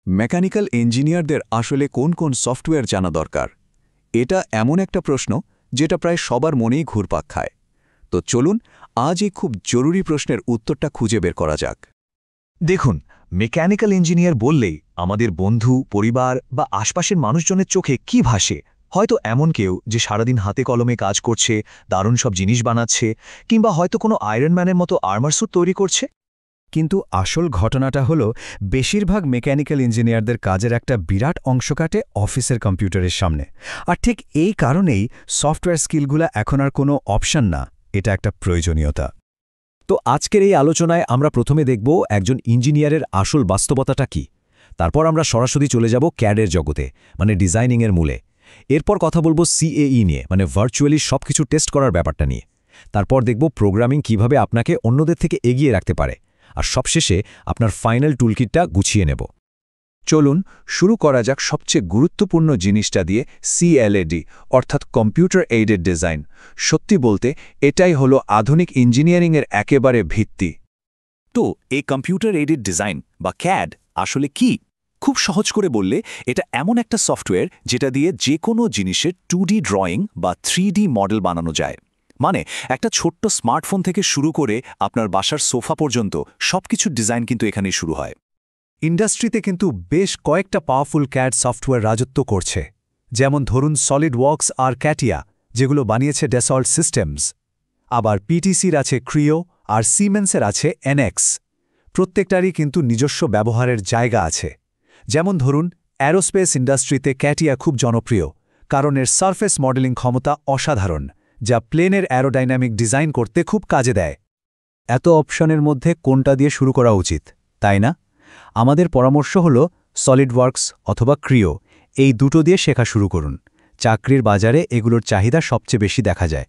Mechanical ইঞ্জিনিয়ারদের আসলে কোন কোন সফটওয়্যার জানা দরকার? এটা এমন একটা প্রশ্ন যেটা প্রায় সবার মনেই ঘুরপাক খায়। তো চলুন আজ এই খুব জরুরি প্রশ্নের উত্তরটা খুঁজে বের করা যাক। দেখুন, মেকানিক্যাল ইঞ্জিনিয়ার বললেই আমাদের বন্ধু, পরিবার বা আশপাশের মানুষজনের চোখে কি ভাসে? হয়তো এমন কেউ যে সারাদিন হাতে কলমে কাজ করছে, দারুণ সব জিনিস বানাচ্ছে, কিংবা হয়তো কোনো আয়রন ম্যানের মতো আর্মার স্যুট তৈরি করছে। কিন্তু আসল ঘটনাটা হলো বেশিরভাগ মেকানিক্যাল ইঞ্জিনিয়ারদের কাজের একটা বিরাট অংশ কাটে অফিসের কম্পিউটারের সামনে। আর ঠিক এই কারণেই সফটওয়্যার স্কিলগুলো এখন আর কোনো অপশন না, এটা একটা প্রয়োজনীয়তা। তো আজকের এই আলোচনায় আমরা প্রথমে দেখব একজন ইঞ্জিনিয়ারের আসল বাস্তবতাটা কি। তারপর আমরা সরাসরি চলে যাব ক্যাডের জগতে, মানে ডিজাইনিংয়ের মূলে। এরপর কথা বলবো সিএই নিয়ে, মানে ভার্চুয়ালি সবকিছু টেস্ট করার ব্যাপারটা নিয়ে। তারপর দেখব প্রোগ্রামিং কিভাবে আপনাকে অন্যদের থেকে এগিয়ে রাখতে পারে। আর সবশেষে আপনার ফাইনাল টুলকিটটা গুছিয়ে নেব। চলুন শুরু করা যাক সবচেয়ে গুরুত্বপূর্ণ জিনিসটা দিয়ে, সিএলএডি অর্থাৎ কম্পিউটার এইডেড ডিজাইন। সত্যি বলতে এটাই হলো আধুনিক ইঞ্জিনিয়ারিংয়ের একেবারে ভিত্তি। তো এই কম্পিউটার এইডেড ডিজাইন বা ক্যাড আসলে কি? খুব সহজ করে বললে এটা এমন একটা সফটওয়্যার যেটা দিয়ে যে কোনো জিনিসের 2D ড্রয়িং বা 3D মডেল বানানো যায়। মানে একটা ছোট্ট স্মার্টফোন থেকে শুরু করে আপনার বাসার সোফা পর্যন্ত সবকিছুর ডিজাইন কিন্তু এখানেই শুরু হয়। ইন্ডাস্ট্রিতে কিন্তু বেশ কয়েকটা পাওয়ারফুল ক্যাড সফটওয়্যার রাজত্ব করছে, যেমন ধরুন সলিডওয়ার্কস আর ক্যাটিয়া, যেগুলো বানিয়েছে ড্যাসল্ট সিস্টেমস। আবার পিটিসির আছে ক্রিও আর সিমেন্সের আছে এনএক্স। প্রত্যেকটারই কিন্তু নিজস্ব ব্যবহারের জায়গা আছে। যেমন ধরুন অ্যারোস্পেস ইন্ডাস্ট্রিতে ক্যাটিয়া খুব জনপ্রিয়, কারণ এর সারফেস মডেলিং ক্ষমতা অসাধারণ, যা প্লেনের অ্যারোডাইনামিক ডিজাইন করতে খুব কাজে দেয়। এত অপশনের মধ্যে কোনটা দিয়ে শুরু করা উচিত, তাই না? আমাদের পরামর্শ হল সলিডওয়ার্কস অথবা ক্রিও, এই দুটো দিয়ে শেখা শুরু করুন। চাকরির বাজারে এগুলোর চাহিদা সবচেয়ে বেশি দেখা যায়।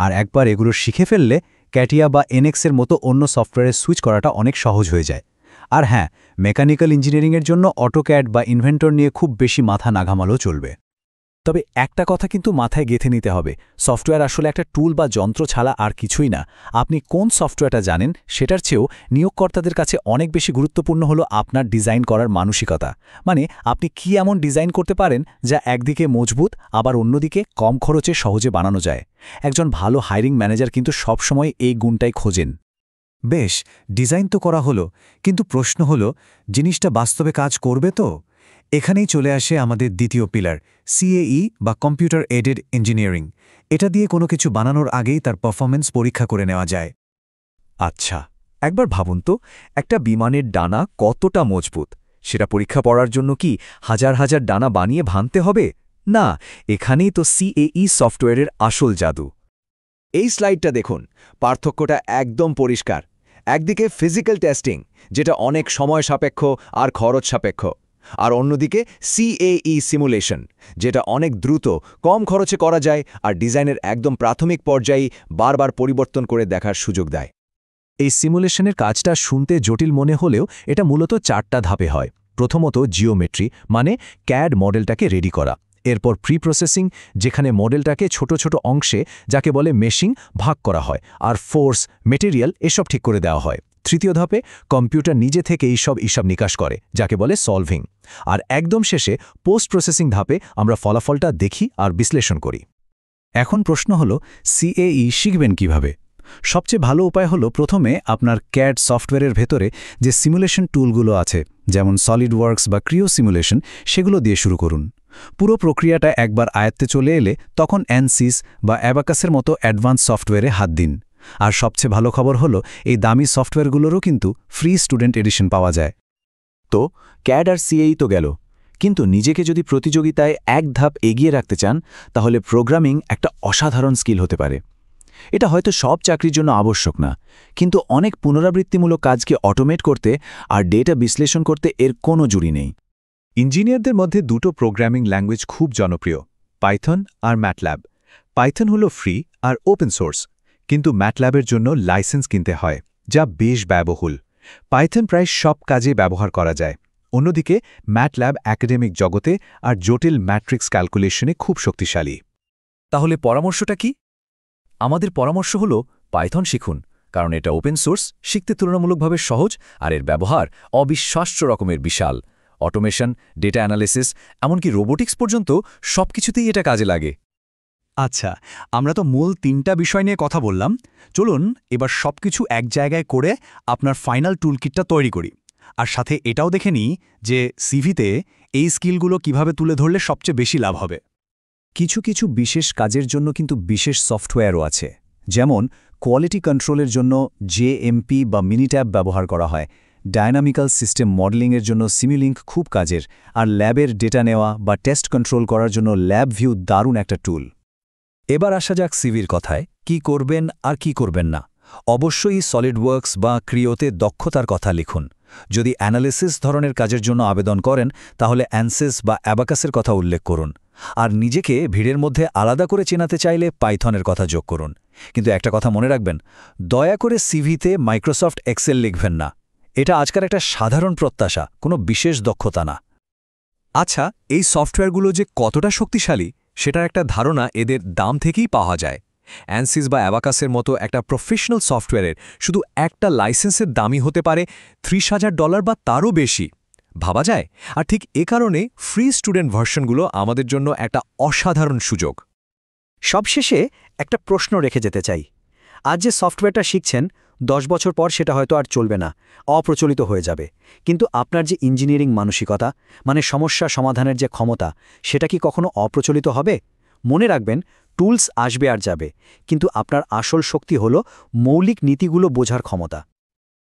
আর একবার এগুলো শিখে ফেললে ক্যাটিয়া বা এনএক্সের মতো অন্য সফটওয়্যারে সুইচ করাটা অনেক সহজ হয়ে যায়। আর হ্যাঁ, মেকানিক্যাল ইঞ্জিনিয়ারিংয়ের জন্য অটোক্যাড বা ইনভেন্টর নিয়ে খুব বেশি মাথা না ঘামালেও চলবে। তবে একটা কথা কিন্তু মাথায় গেঁথে নিতে হবে, সফটওয়্যার আসলে একটা টুল বা যন্ত্র ছাড়া আর কিছুই না। আপনি কোন সফটওয়্যারটা জানেন সেটার চেয়েও নিয়োগকর্তাদের কাছে অনেক বেশি গুরুত্বপূর্ণ হলো আপনার ডিজাইন করার মানসিকতা। মানে আপনি কি এমন ডিজাইন করতে পারেন যা একদিকে মজবুত, আবার অন্যদিকে কম খরচে সহজে বানানো যায়। একজন ভালো হায়ারিং ম্যানেজার কিন্তু সবসময় এই গুণটাই খোঁজেন। বেশ, ডিজাইন তো করা হলো, কিন্তু প্রশ্ন হলো জিনিসটা বাস্তবে কাজ করবে তো? এখানেই চলে আসে আমাদের দ্বিতীয় পিলার, সিএই বা কম্পিউটার এইডেড ইঞ্জিনিয়ারিং। এটা দিয়ে কোনো কিছু বানানোর আগেই তার পারফরম্যান্স পরীক্ষা করে নেওয়া যায়। আচ্ছা, একবার ভাবুন তো, একটা বিমানের ডানা কতটা মজবুত সেটা পরীক্ষা করার জন্য কি হাজার হাজার ডানা বানিয়ে ভাঙতে হবে? না, এখানেই তো সিএই সফটওয়্যারের আসল জাদু। এই স্লাইডটা দেখুন, পার্থক্যটা একদম পরিষ্কার। একদিকে ফিজিক্যাল টেস্টিং, যেটা অনেক সময় সাপেক্ষ আর খরচ সাপেক্ষ, আর অন্যদিকে সিএই সিমুলেশন, যেটা অনেক দ্রুত, কম খরচে করা যায় আর ডিজাইনের একদম প্রাথমিক পর্যায়ে বারবার পরিবর্তন করে দেখার সুযোগ দেয়। এই সিমুলেশনের কাজটা শুনতে জটিল মনে হলেও এটা মূলত 4টা ধাপে হয়। প্রথমত জিওমেট্রি, মানে ক্যাড মডেলটাকে রেডি করা। এরপর প্রি প্রসেসিং, যেখানে মডেলটাকে ছোট ছোট অংশে, যাকে বলে মেশিং, ভাগ করা হয়, আর ফোর্স, মেটেরিয়াল এসব ঠিক করে দেওয়া হয়। তৃতীয় ধাপে কম্পিউটার নিজে থেকে এইসব হিসাব নিকাশ করে, যাকে বলে সলভিং। আর একদম শেষে পোস্ট প্রসেসিং ধাপে আমরা ফলাফলটা দেখি আর বিশ্লেষণ করি। এখন প্রশ্ন হলো, সিএই শিখবেন কিভাবে? সবচেয়ে ভালো উপায় হলো প্রথমে আপনার ক্যাড সফটওয়্যারের ভেতরে যে সিমুলেশন টুলগুলো আছে, যেমন সলিডওয়ার্কস বা ক্রিও সিমুলেশন, সেগুলো দিয়ে শুরু করুন। পুরো প্রক্রিয়াটা একবার আয়ত্তে চলে এলে তখন অ্যানসিস বা অ্যাবাকাসের মতো অ্যাডভান্স সফটওয়্যারে হাত দিন। আর সবচেয়ে ভালো খবর হলো, এই দামি সফটওয়্যারগুলোরও কিন্তু ফ্রি স্টুডেন্ট এডিশন পাওয়া যায়। তো ক্যাড আর সিএই তো গেল, কিন্তু নিজেকে যদি প্রতিযোগিতায় এক ধাপ এগিয়ে রাখতে চান, তাহলে প্রোগ্রামিং একটা অসাধারণ স্কিল হতে পারে। এটা হয়তো সব চাকরির জন্য আবশ্যক না, কিন্তু অনেক পুনরাবৃত্তিমূলক কাজকে অটোমেট করতে আর ডেটা বিশ্লেষণ করতে এর কোনো জুড়ি নেই। ইঞ্জিনিয়ারদের মধ্যে দুটো প্রোগ্রামিং ল্যাঙ্গুয়েজ খুব জনপ্রিয়, পাইথন আর ম্যাটল্যাব। পাইথন হলো ফ্রি আর ওপেন সোর্স, কিন্তু ম্যাটল্যাবের জন্য লাইসেন্স কিনতে হয়, যা বেশ ব্যয়বহুল। পাইথন প্রায় সব কাজে ব্যবহার করা যায়। অন্যদিকে ম্যাটল্যাব একাডেমিক জগতে আর জটিল ম্যাট্রিক্স ক্যালকুলেশনে খুব শক্তিশালী। তাহলে পরামর্শটা কি? আমাদের পরামর্শ হলো পাইথন শিখুন, কারণ এটা ওপেন সোর্স, শিখতে তুলনামূলকভাবে সহজ, আর এর ব্যবহার অবিশ্বাস্য রকমের বিশাল। অটোমেশন, ডেটা অ্যানালিসিস, এমনকি রোবোটিক্স পর্যন্ত সবকিছুতেই এটা কাজে লাগে। আচ্ছা, আমরা তো মূল 3টা বিষয় নিয়ে কথা বললাম। চলুন এবার সবকিছু এক জায়গায় করে আপনার ফাইনাল টুলকিটটা তৈরি করি। আর সাথে এটাও দেখে নিই যে সিভিতে এই স্কিলগুলো কিভাবে তুলে ধরলে সবচেয়ে বেশি লাভ হবে। কিছু কিছু বিশেষ কাজের জন্য কিন্তু বিশেষ সফটওয়্যারও আছে। যেমন কোয়ালিটি কন্ট্রোলের জন্য জেএমপি বা মিনিট্যাব ব্যবহার করা হয়। ডায়নামিক্যাল সিস্টেম মডেলিংয়ের জন্য সিমিলিঙ্ক খুব কাজের। আর ল্যাবের ডেটা নেওয়া বা টেস্ট কন্ট্রোল করার জন্য ল্যাব ভিউ দারুণ একটা টুল। এবার আসা যাক সিভির কথায়, কি করবেন আর কি করবেন না। অবশ্যই সলিডওয়ার্কস বা ক্রিওতে দক্ষতার কথা লিখুন। যদি অ্যানালিসিস ধরনের কাজের জন্য আবেদন করেন তাহলে অ্যানসিস বা অ্যাবাকাসের কথা উল্লেখ করুন। আর নিজেকে ভিড়ের মধ্যে আলাদা করে চেনাতে চাইলে পাইথনের কথা যোগ করুন। কিন্তু একটা কথা মনে রাখবেন, দয়া করে সিভিতে মাইক্রোসফট এক্সেল লিখবেন না। এটা আজকাল একটা সাধারণ প্রত্যাশা, কোনো বিশেষ দক্ষতা না। আচ্ছা, এই সফটওয়্যারগুলো যে কতটা শক্তিশালী সেটার একটা ধারণা এদের দাম থেকেই পাওয়া যায়। অ্যানসিস বা অ্যাবাকাসের মতো একটা প্রফেশনাল সফটওয়্যারের শুধু একটা লাইসেন্সের দামই হতে পারে $30,000 বা তারও বেশি। ভাবা যায়? আর ঠিক এ কারণে ফ্রি স্টুডেন্ট ভার্সনগুলো আমাদের জন্য একটা অসাধারণ সুযোগ। সবশেষে একটা প্রশ্ন রেখে যেতে চাই। আজ যে সফটওয়্যারটা শিখছেন 10 বছর পর সেটা হয়তো আর চলবে না, অপ্রচলিত হয়ে যাবে। কিন্তু আপনার যে ইঞ্জিনিয়ারিং মানসিকতা, মানে সমস্যা সমাধানের যে ক্ষমতা, সেটা কি কখনো অপ্রচলিত হবে? মনে রাখবেন, টুলস আসবে আর যাবে, কিন্তু আপনার আসল শক্তি হল মৌলিক নীতিগুলো বোঝার ক্ষমতা।